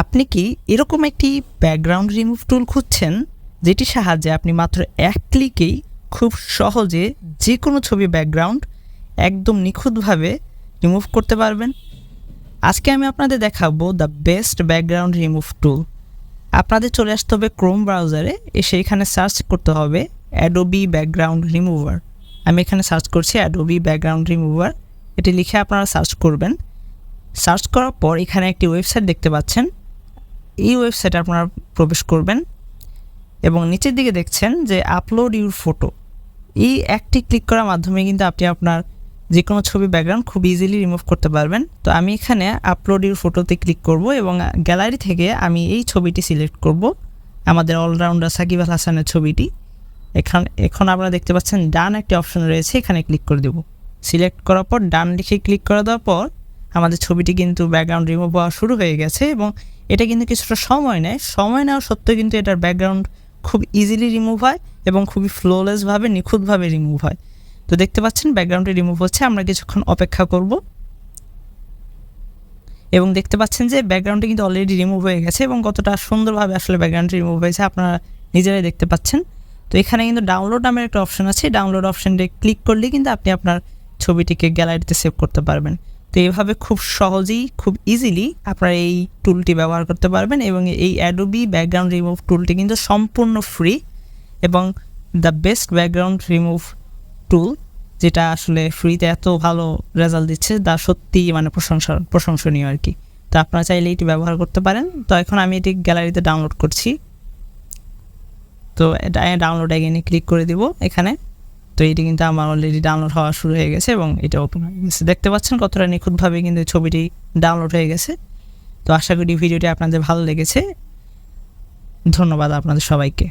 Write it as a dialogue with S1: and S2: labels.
S1: আপনি কি এরকম একটি ব্যাকগ্রাউন্ড রিমুভ টুল খুঁজছেন যেটির সাহায্যে আপনি মাত্র এক ক্লিকেই খুব সহজে যে কোনো ছবি ব্যাকগ্রাউন্ড একদম নিখুঁতভাবে রিমুভ করতে পারবেন? আজকে আমি আপনাদের দেখাবো দ্য বেস্ট ব্যাকগ্রাউন্ড রিমুভ টুল। আপনাদের চলে আসতে হবে ক্রোম ব্রাউজারে, এসে এখানে সার্চ করতে হবে অ্যাডোবি ব্যাকগ্রাউন্ড রিমুভার। আমি এখানে সার্চ করছি অ্যাডোবি ব্যাকগ্রাউন্ড রিমুভার, এটি লিখে আপনারা সার্চ করবেন। সার্চ করার পর এখানে একটি ওয়েবসাইট দেখতে পাচ্ছেন, এই ওয়েবসাইটে আপনারা প্রবেশ করবেন এবং নিচের দিকে দেখছেন যে আপলোড ইউর ফটো। এই একটি ক্লিক করার মাধ্যমে কিন্তু আপনি আপনার যে কোনো ছবি ব্যাকগ্রাউন্ড খুব ইজিলি রিমুভ করতে পারবেন। তো আমি এখানে আপলোড ইউর ফটোতে ক্লিক করব এবং গ্যালারি থেকে আমি এই ছবিটি সিলেক্ট করব, আমাদের অলরাউন্ডার সাকিব আল হাসানের ছবিটি। এখন আপনারা দেখতে পাচ্ছেন ডান একটি অপশন রয়েছে, এখানে ক্লিক করে দেব। সিলেক্ট করার পর ডান লিখে ক্লিক করে দেওয়ার পর আমাদের ছবিটি কিন্তু ব্যাকগ্রাউন্ড রিমুভ হওয়া শুরু হয়ে গেছে এবং এটা কিন্তু কিছুটা সময় নেয়। সময় নেওয়া সত্ত্বেও কিন্তু এটার ব্যাকগ্রাউন্ড খুব ইজিলি রিমুভ হয় এবং খুবই ফ্লোলেসভাবে নিখুঁতভাবে রিমুভ হয়। তো দেখতে পাচ্ছেন ব্যাকগ্রাউন্ডটি রিমুভ হচ্ছে, আমরা কিছুক্ষণ অপেক্ষা করব এবং দেখতে পাচ্ছেন যে ব্যাকগ্রাউন্ডটি কিন্তু অলরেডি রিমুভ হয়ে গেছে এবং কতটা সুন্দরভাবে আসলে ব্যাকগ্রাউন্ডটি রিমুভ হয়েছে আপনারা নিজেরাই দেখতে পাচ্ছেন। তো এখানে কিন্তু ডাউনলোড নামের একটা অপশন আছে, ডাউনলোড অপশনটি ক্লিক করলে কিন্তু আপনি আপনার ছবিটিকে গ্যালারিতে সেভ করতে পারবেন। তো এইভাবে খুব সহজেই খুব ইজিলি আপনারা এই টুলটি ব্যবহার করতে পারবেন এবং এই অ্যাডোবি ব্যাকগ্রাউন্ড রিমুভ টুলটি কিন্তু সম্পূর্ণ ফ্রি এবং দ্য বেস্ট ব্যাকগ্রাউন্ড রিমুভ টুল, যেটা আসলে ফ্রিতে এত ভালো রেজাল্ট দিচ্ছে তা সত্যি মানে প্রশংসনীয় আর কি। তো আপনারা চাইলে এটি ব্যবহার করতে পারেন। তো এখন আমি এটি গ্যালারিতে ডাউনলোড করছি, তো এটা ডাউনলোড এগেইনে ক্লিক করে দিব এখানে। তো এটি কিন্তু আমার অলরেডি ডাউনলোড হওয়া শুরু হয়ে গেছে এবং এটা ওপেন হয়ে গেছে। দেখতে পাচ্ছেন কতটা নিখুঁতভাবে কিন্তু ছবিটি ডাউনলোড হয়ে গেছে। তো আশা করি ভিডিওটি আপনাদের ভালো লেগেছে। ধন্যবাদ আপনাদের সবাইকে।